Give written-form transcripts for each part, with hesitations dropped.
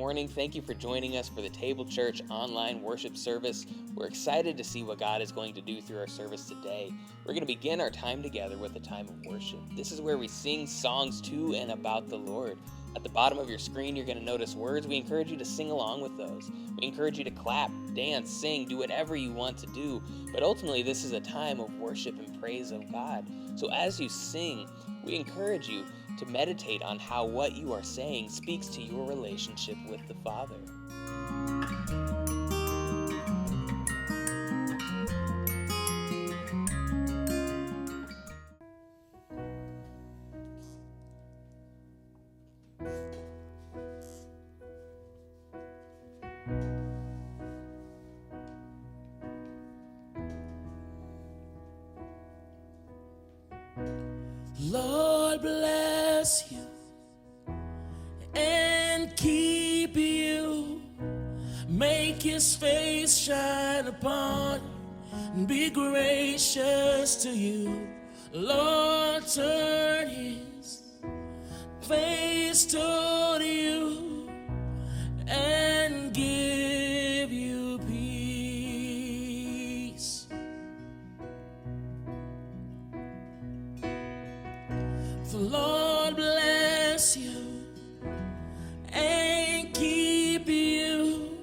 morning. Thank you for joining us for the Table Church online worship service. We're excited to see what God is going to do through our service today. We're going to begin our time together with a time of worship. This is where we sing songs to and about the Lord. At the bottom of your screen, you're going to notice words. We encourage you to sing along with those. We encourage you to clap, dance, sing, do whatever you want to do. But ultimately, this is a time of worship and praise of God. So as you sing, we encourage you to meditate on how what you are saying speaks to your relationship with the Father. Lord bless you and keep you, make his face shine upon you and be gracious to you. Lord turn his face toward you and give you peace. The Lord bless you and keep you,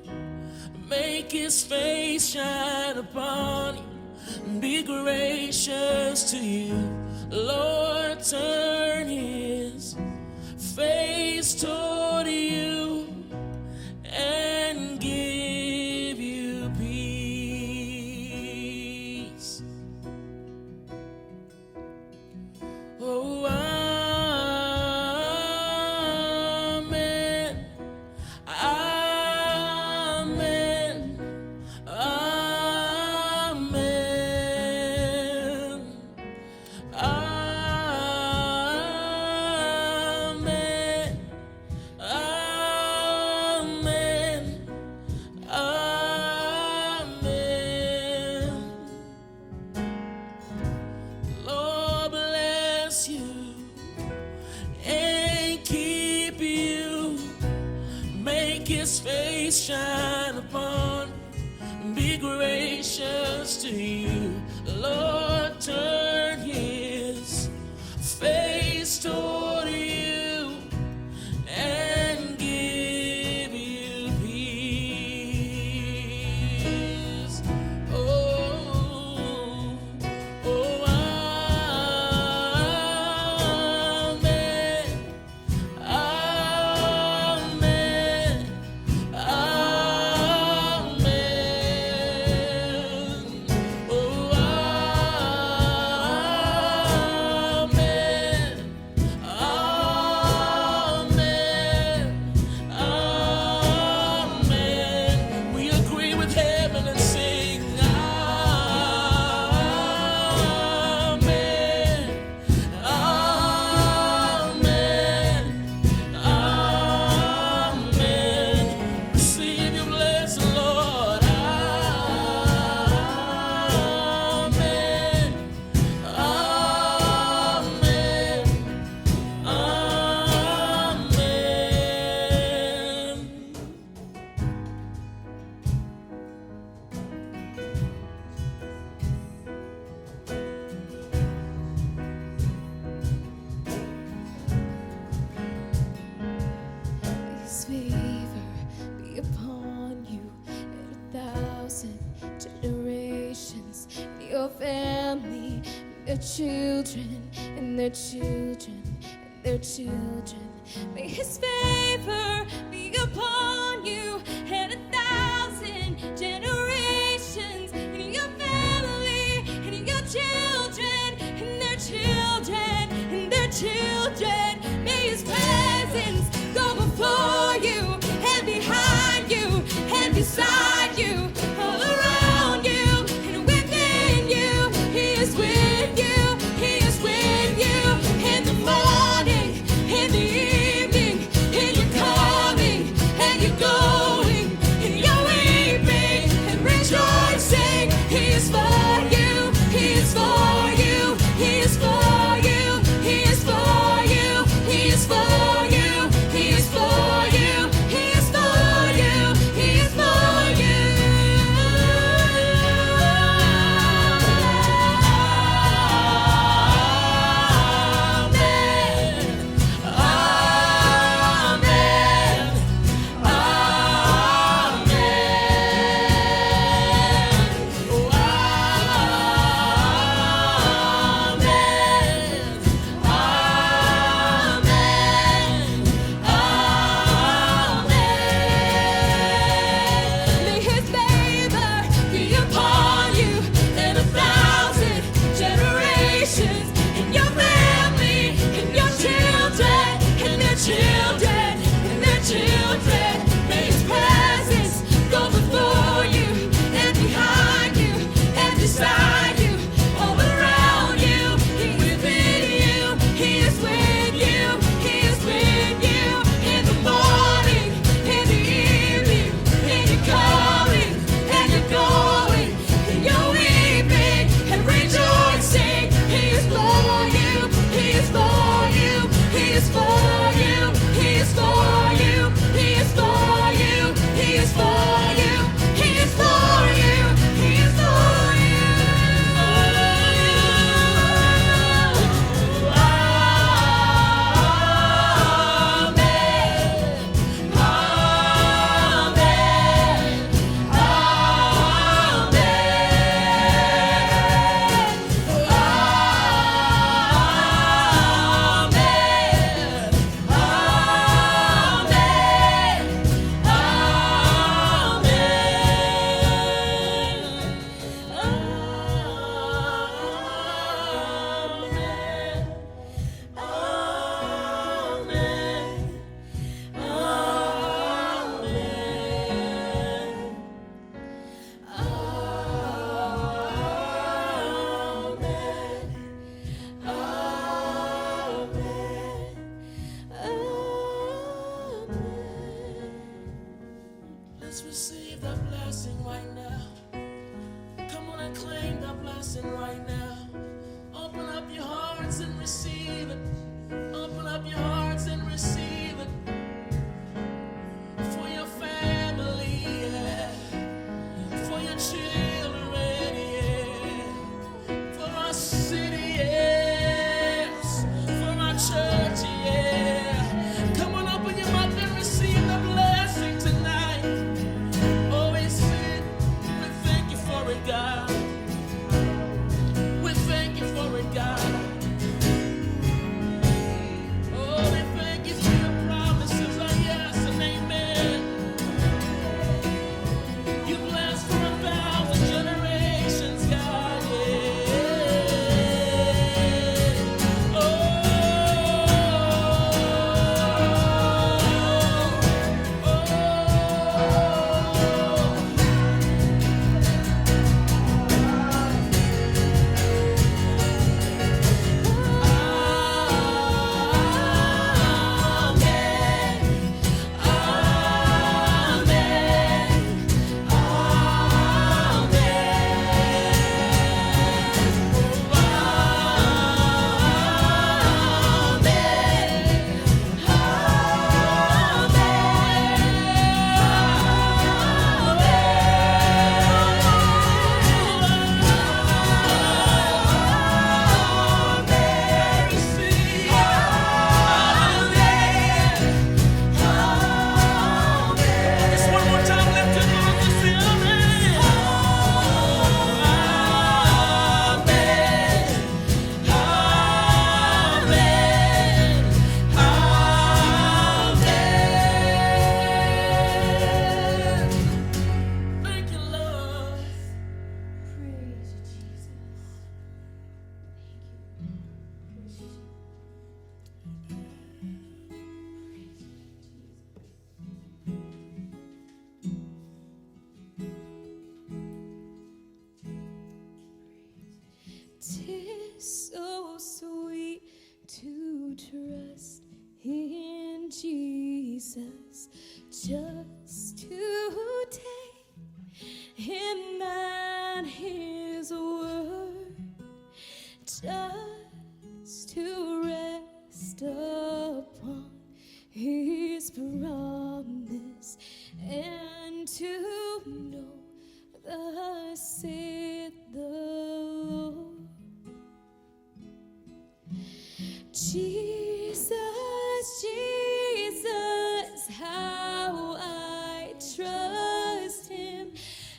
make his face shine upon you and be gracious to you. Lord turn his face toward you and give you peace. Oh, amen, amen, amen, amen, amen, amen. Lord bless you and keep you, make his face shine upon you and be gracious to you. Lord turn his face toward you and give you peace. Oh, oh, amen, amen, amen. Oh, amen, amen, amen. We agree with heaven and sing amen, amen, amen. Receive your blessing, Lord. Amen, amen, amen. His favor be upon you and 1,000 generations, and your family, and their children, and their children, and their children. May his favor be upon you and 1,000 generations, and your family, and your children, and their children, and their children. May his presence go before you and behind you and beside you, all around you and within you. He is with you, he is with you in the morning, in the evening, in your coming and your going, in your weeping and rejoicing. He is for you, he is for you, he is for you, he is for you, he is for just to rest upon His promise and to know thus saith the Lord. Jesus, Jesus, how I trust Him,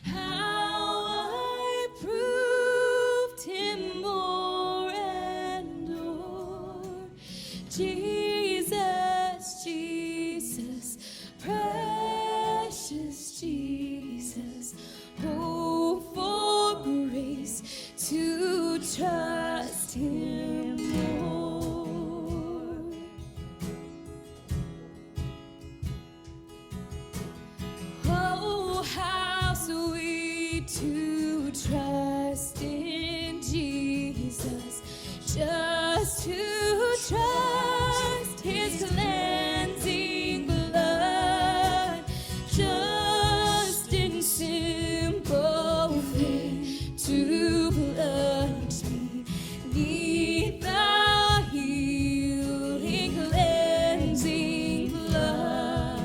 how I proved Him more and more. Jesus, Jesus, precious Jesus, oh, for grace to trust Him more. Oh, how sweet to trust in Jesus, just to trust His cleansing blood, just in simple faith to plunge me neath the healing cleansing blood.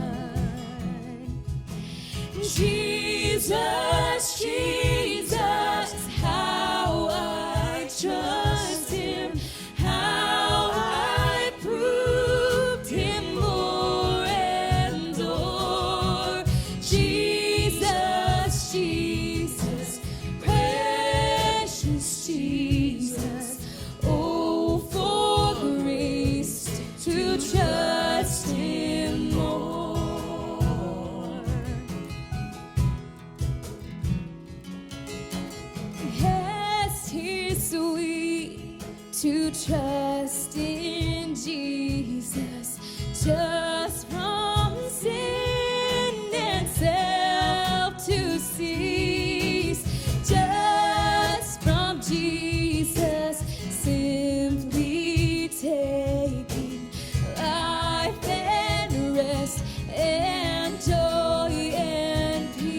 Jesus, Jesus, how I trust Him, how I proved Him more and more. Jesus, Jesus, precious Jesus, oh, for grace to trust Him more. Yes, it's sweet to trust in Jesus, just from sin and self to cease, just from Jesus simply taking life and rest and joy and peace.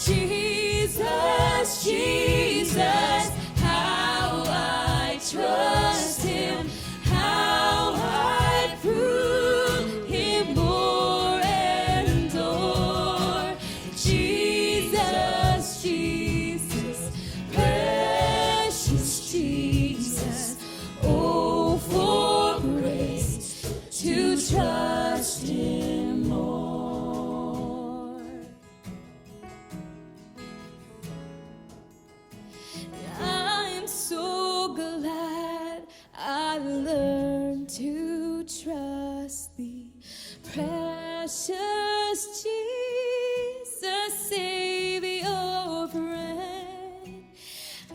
Jesus, Jesus, how I trust Him, how I prove Him more and more. Jesus, Jesus, precious Jesus, oh, for grace to trust Him more. I'm so glad I learned to trust Thee, precious Jesus, Savior, friend.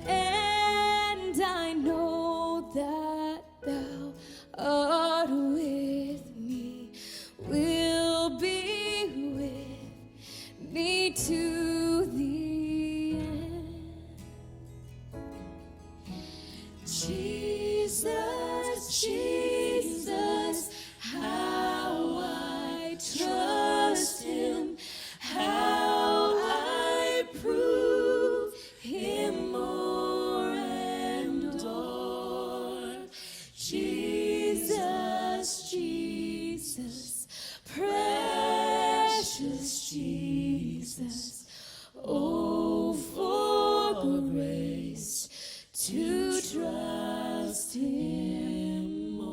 And I know that Thou art with me, will be with me to the end. Jesus, Jesus, how I trust Him, how I prove Him more and more. Jesus, Jesus, precious Jesus, oh, for grace to trust Him more.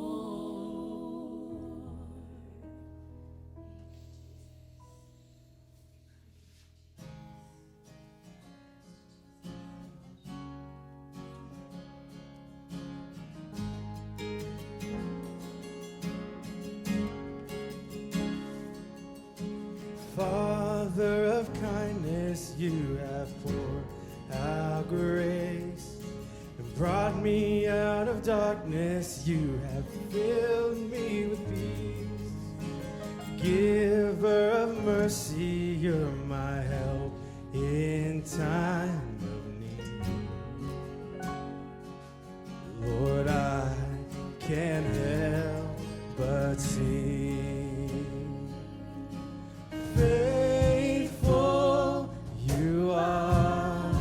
Father of kindness, you have poured out grace and brought me out of darkness. You have filled me with peace. Giver of mercy, you're my help in time of need. Lord, I can't help but sing. Faithful you are,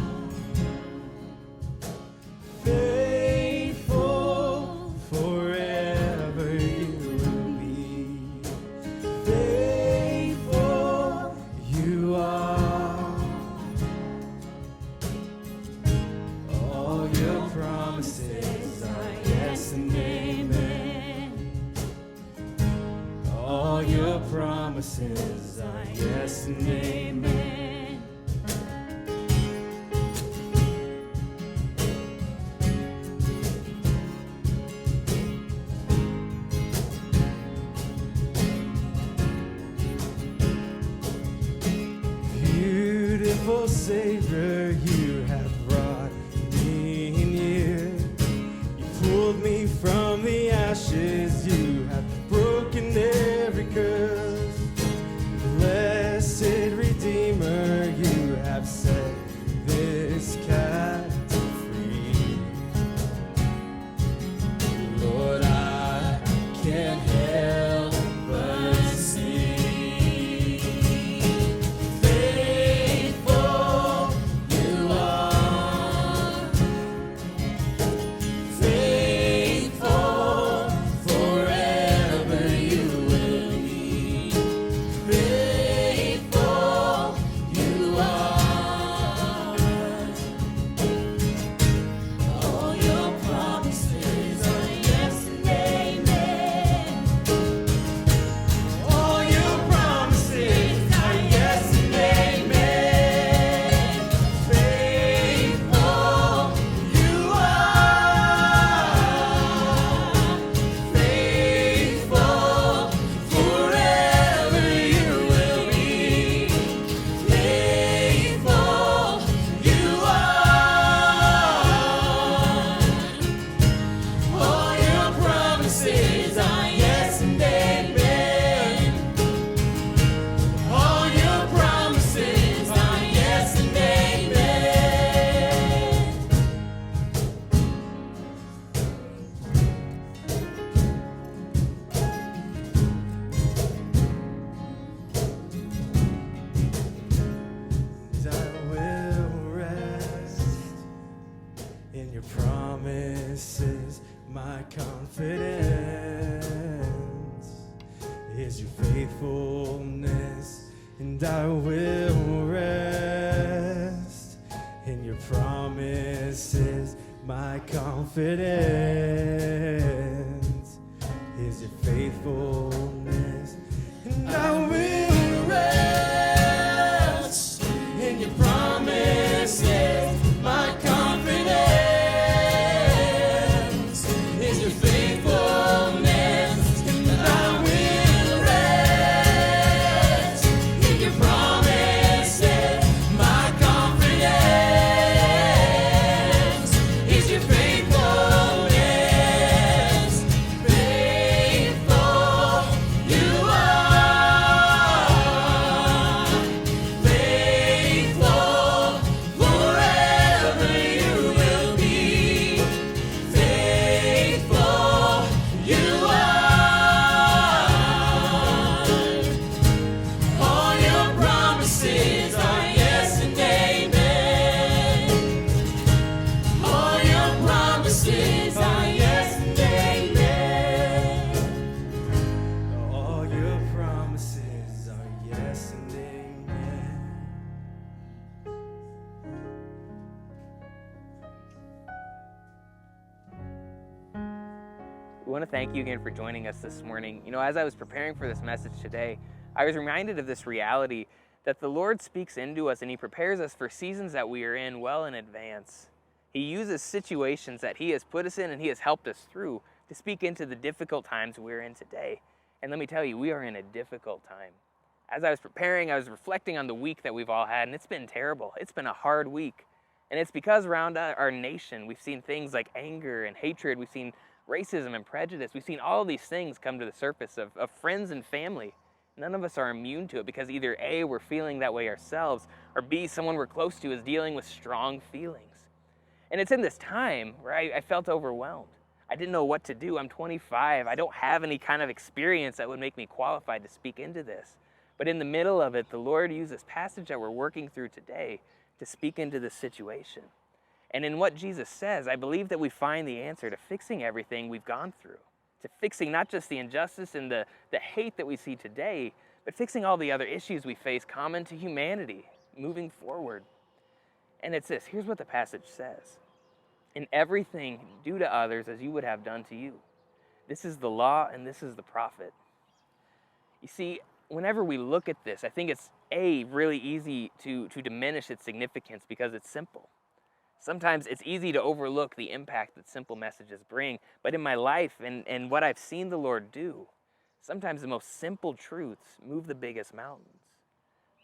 promises are yes and amen. All your promises are yes and amen. Beautiful Savior, you have brought me near. You pulled me from the ashes, you have broken every curse. Blessed Redeemer, you have set this captive free. Lord, I can't help but sing. Faithful you are, faithful forever you will be. Faithful you are. All your promises are yes and amen. All your promises are yes and amen. Faithful you are. Faithful forever you will be. Faithful you are. All your promises are yes and amen. All your promises are yes and amen. And I will rest in your promises. My confidence is your faithfulness, and I will rest in your promises. My confidence is your faithfulness, and I will rest in your promises. My confidence is your faithfulness, and I will rest in your promises. My confidence is your faithfulness. Faithful you are. Faithful forever you will be. Faithful you are. All your promises are yes and amen. All your promises are yes and amen. All your promises are yes and amen. We want to thank you again for joining us this morning. You know, as I was preparing for this message today, I was reminded of this reality that the Lord speaks into us and He prepares us for seasons that we are in well in advance. He uses situations that He has put us in and He has helped us through to speak into the difficult times we're in today. And let me tell you, we are in a difficult time. As I was preparing, I was reflecting on the week that we've all had, and it's been terrible. It's been a hard week. And it's because around our nation, we've seen things like anger and hatred. We've seen racism and prejudice. We've seen all of these things come to the surface of friends and family. None of us are immune to it because either A, we're feeling that way ourselves, or B, someone we're close to is dealing with strong feelings. And it's in this time where I felt overwhelmed. I didn't know what to do. I'm 25. I don't have any kind of experience that would make me qualified to speak into this. But in the middle of it, the Lord used this passage that we're working through today to speak into this situation. And in what Jesus says, I believe that we find the answer to fixing everything we've gone through, to fixing not just the injustice and the hate that we see today, but fixing all the other issues we face common to humanity moving forward. And it's this. Here's what the passage says. In everything, do to others as you would have done to you. This is the law and this is the prophet. You see, whenever we look at this, I think it's really easy to diminish its significance because it's simple. Sometimes it's easy to overlook the impact that simple messages bring. But in my life and what I've seen the Lord do, sometimes the most simple truths move the biggest mountains.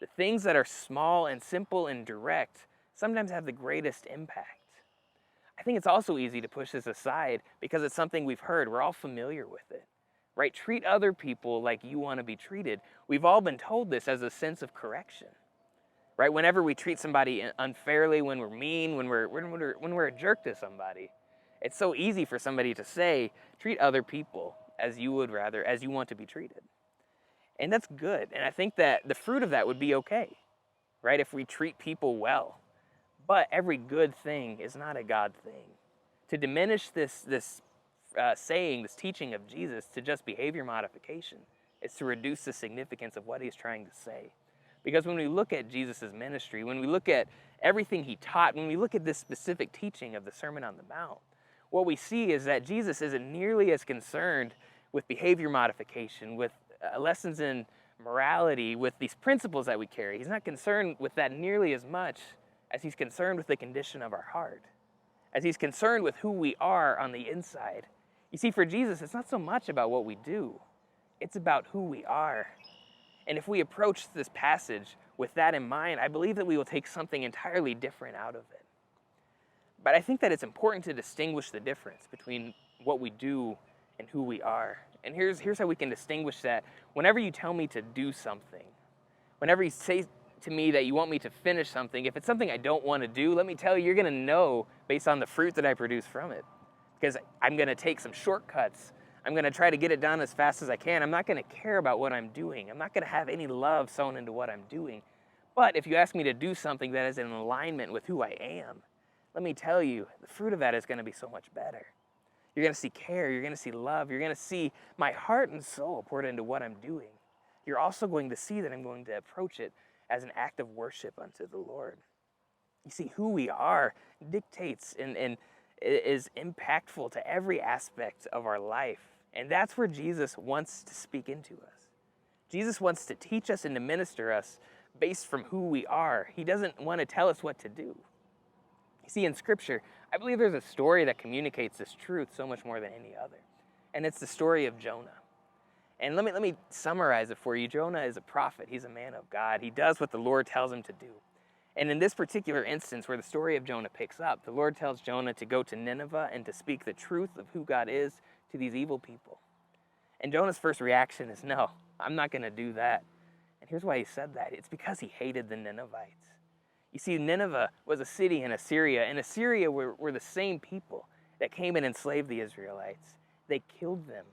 The things that are small and simple and direct sometimes have the greatest impact. I think it's also easy to push this aside because it's something we've heard. We're all familiar with it, right? Treat other people like you want to be treated. We've all been told this as a sense of correction, right? Whenever we treat somebody unfairly, when we're mean, when we're a jerk to somebody, it's so easy for somebody to say, treat other people as you want to be treated. And that's good. And I think that the fruit of that would be okay, right? If we treat people well. But every good thing is not a God thing. To diminish this saying, this teaching of Jesus to just behavior modification is to reduce the significance of what he's trying to say. Because when we look at Jesus' ministry, when we look at everything he taught, when we look at this specific teaching of the Sermon on the Mount, what we see is that Jesus isn't nearly as concerned with behavior modification, with lessons in morality, with these principles that we carry. He's not concerned with that nearly as much as he's concerned with the condition of our heart, as he's concerned with who we are on the inside. You see, for Jesus, it's not so much about what we do. It's about who we are. And if we approach this passage with that in mind, I believe that we will take something entirely different out of it. But I think that it's important to distinguish the difference between what we do and who we are. And here's how we can distinguish that. Whenever you tell me to do something, whenever you say to me that you want me to finish something, if it's something I don't want to do, let me tell you, you're going to know based on the fruit that I produce from it. Because I'm going to take some shortcuts. I'm going to try to get it done as fast as I can. I'm not going to care about what I'm doing. I'm not going to have any love sown into what I'm doing. But if you ask me to do something that is in alignment with who I am, let me tell you, the fruit of that is going to be so much better. You're going to see care. You're going to see love. You're going to see my heart and soul poured into what I'm doing. You're also going to see that I'm going to approach it as an act of worship unto the Lord. You see, who we are dictates and is impactful to every aspect of our life. And that's where Jesus wants to speak into us. Jesus wants to teach us and to minister us based from who we are. He doesn't want to tell us what to do. You see, in Scripture, I believe there's a story that communicates this truth so much more than any other. And it's the story of Jonah. And let me summarize it for you. Jonah is a prophet. He's a man of God. He does what the Lord tells him to do. And in this particular instance where the story of Jonah picks up, the Lord tells Jonah to go to Nineveh and to speak the truth of who God is to these evil people. And Jonah's first reaction is, no, I'm not going to do that. And here's why he said that. It's because he hated the Ninevites. You see, Nineveh was a city in Assyria, and Assyria were the same people that came and enslaved the Israelites. They killed them.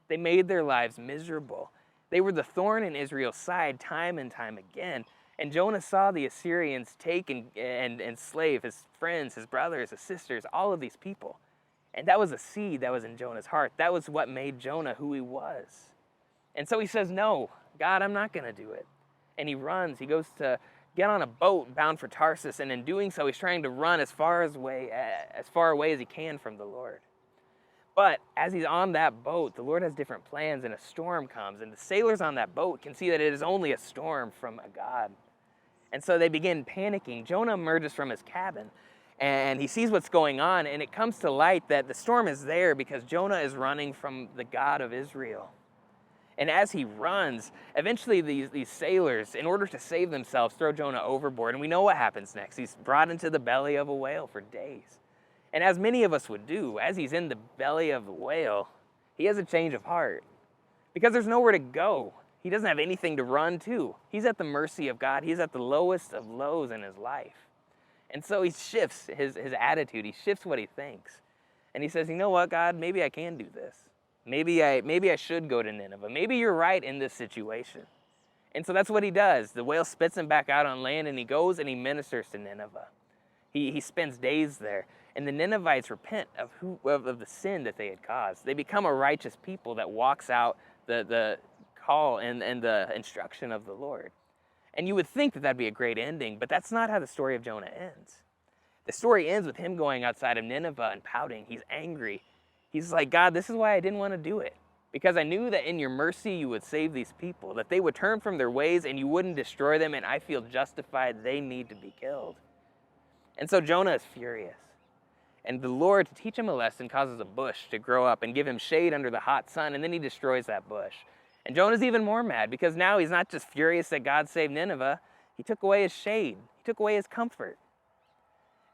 They made their lives miserable. They were the thorn in Israel's side time and time again. And Jonah saw the Assyrians take and enslave his friends, his brothers, his sisters, all of these people. And that was a seed that was in Jonah's heart. That was what made Jonah who he was. And so he says, no, God, I'm not going to do it. And he runs. He goes to get on a boat bound for Tarsus. And in doing so, he's trying to run as far away as he can from the Lord. But as he's on that boat, the Lord has different plans, and a storm comes. And the sailors on that boat can see that it is only a storm from a God. And so they begin panicking. Jonah emerges from his cabin, and he sees what's going on, and it comes to light that the storm is there because Jonah is running from the God of Israel. And as he runs, eventually these sailors, in order to save themselves, throw Jonah overboard. And we know what happens next. He's brought into the belly of a whale for days. And as many of us would do, as he's in the belly of the whale, he has a change of heart. Because there's nowhere to go. He doesn't have anything to run to. He's at the mercy of God. He's at the lowest of lows in his life. And so he shifts his attitude. He shifts what he thinks. And he says, you know what, God, maybe I can do this. Maybe I should go to Nineveh. Maybe you're right in this situation. And so that's what he does. The whale spits him back out on land, and he goes and he ministers to Nineveh. He spends days there. And the Ninevites repent of the sin that they had caused. They become a righteous people that walks out the call and the instruction of the Lord. And you would think that that'd be a great ending, but that's not how the story of Jonah ends. The story ends with him going outside of Nineveh and pouting. He's angry. He's like, God, this is why I didn't want to do it. Because I knew that in your mercy you would save these people, that they would turn from their ways and you wouldn't destroy them, and I feel justified they need to be killed. And so Jonah is furious. And the Lord, to teach him a lesson, causes a bush to grow up and give him shade under the hot sun, and then he destroys that bush. And Jonah's even more mad because now he's not just furious that God saved Nineveh, he took away his shade, he took away his comfort.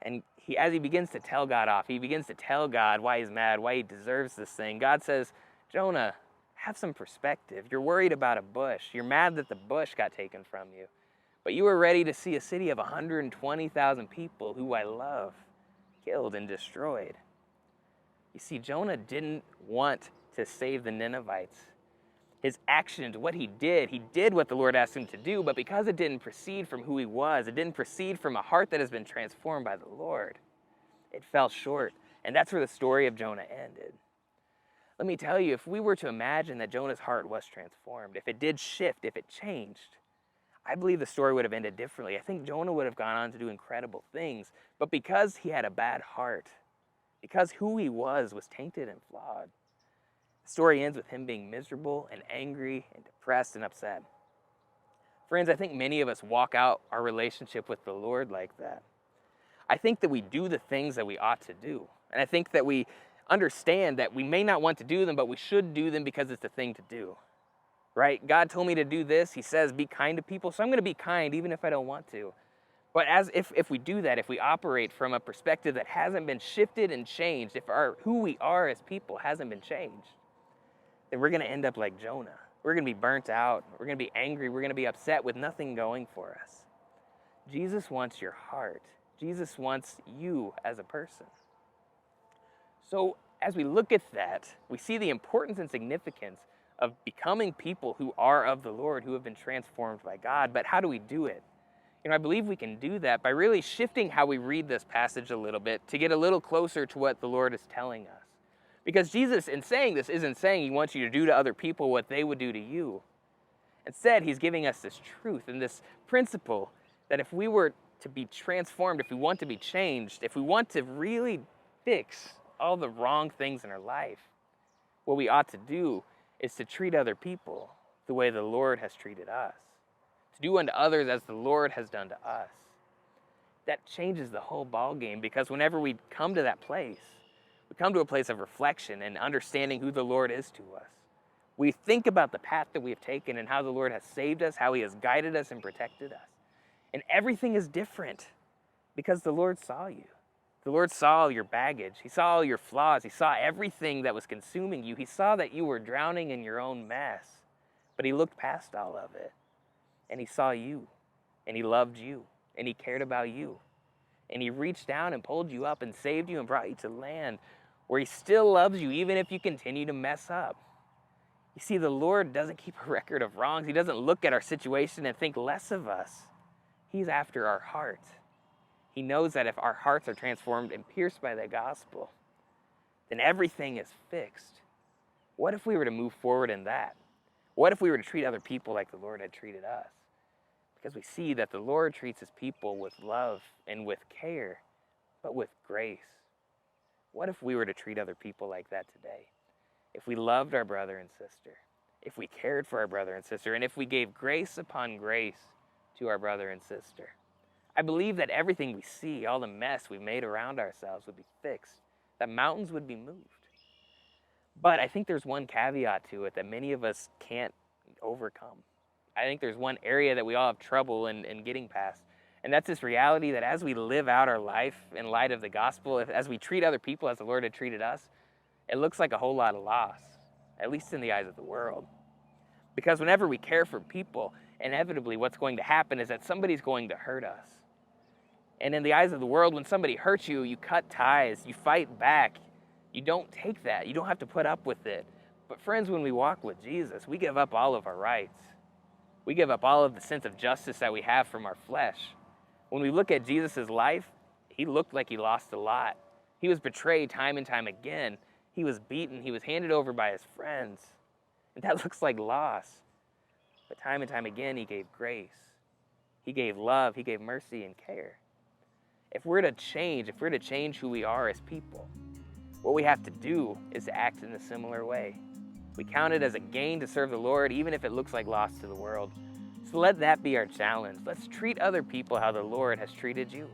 And as he begins to tell God off, he begins to tell God why he's mad, why he deserves this thing. God says, Jonah, have some perspective. You're worried about a bush. You're mad that the bush got taken from you. But you were ready to see a city of 120,000 people who I love killed and destroyed. You see, Jonah didn't want to save the Ninevites. His actions, what he did what the Lord asked him to do, but because it didn't proceed from who he was, it didn't proceed from a heart that has been transformed by the Lord, it fell short. And that's where the story of Jonah ended. Let me tell you, if we were to imagine that Jonah's heart was transformed, if it did shift, if it changed, I believe the story would have ended differently. I think Jonah would have gone on to do incredible things. But because he had a bad heart, because who he was tainted and flawed, the story ends with him being miserable and angry and depressed and upset. Friends, I think many of us walk out our relationship with the Lord like that. I think that we do the things that we ought to do. And I think that we understand that we may not want to do them, but we should do them because it's the thing to do, right? God told me to do this. He says, be kind to people. So I'm going to be kind even if I don't want to. But if we do that, if we operate from a perspective that hasn't been shifted and changed, if who we are as people hasn't been changed, then we're going to end up like Jonah. We're going to be burnt out. We're going to be angry. We're going to be upset with nothing going for us. Jesus wants your heart. Jesus wants you as a person. So as we look at that, we see the importance and significance of becoming people who are of the Lord, who have been transformed by God. But how do we do it? I believe we can do that by really shifting how we read this passage a little bit to get a little closer to what the Lord is telling us. Because Jesus, in saying this, isn't saying he wants you to do to other people what they would do to you. Instead, he's giving us this truth and this principle that if we were to be transformed, if we want to be changed, if we want to really fix all the wrong things in our life, what we ought to do is to treat other people the way the Lord has treated us. To do unto others as the Lord has done to us. That changes the whole ball game, because whenever we come to that place, we come to a place of reflection and understanding who the Lord is to us. We think about the path that we have taken and how the Lord has saved us, how he has guided us and protected us. And everything is different because the Lord saw you. The Lord saw your baggage. He saw all your flaws. He saw everything that was consuming you. He saw that you were drowning in your own mess, but he looked past all of it. And he saw you, and he loved you, and he cared about you. And he reached down and pulled you up and saved you and brought you to land where he still loves you, even if you continue to mess up. You see, the Lord doesn't keep a record of wrongs. He doesn't look at our situation and think less of us. He's after our heart. He knows that if our hearts are transformed and pierced by the gospel, then everything is fixed. What if we were to move forward in that? What if we were to treat other people like the Lord had treated us? Because we see that the Lord treats his people with love and with care, but with grace. What if we were to treat other people like that today? If we loved our brother and sister, if we cared for our brother and sister, and if we gave grace upon grace to our brother and sister, I believe that everything we see, all the mess we made around ourselves would be fixed, that mountains would be moved. But I think there's one caveat to it that many of us can't overcome. I think there's one area that we all have trouble in getting past. And that's this reality that as we live out our life in light of the gospel, as we treat other people as the Lord had treated us, it looks like a whole lot of loss, at least in the eyes of the world. Because whenever we care for people, inevitably what's going to happen is that somebody's going to hurt us. And in the eyes of the world, when somebody hurts you, you cut ties, you fight back. You don't take that. You don't have to put up with it. But friends, when we walk with Jesus, we give up all of our rights. We give up all of the sense of justice that we have from our flesh. When we look at Jesus' life, he looked like he lost a lot. He was betrayed time and time again. He was beaten. He was handed over by his friends. And that looks like loss. But time and time again, he gave grace. He gave love. He gave mercy and care. If we're to change who we are as people, what we have to do is to act in a similar way. We count it as a gain to serve the Lord, even if it looks like loss to the world. So let that be our challenge. Let's treat other people how the Lord has treated you.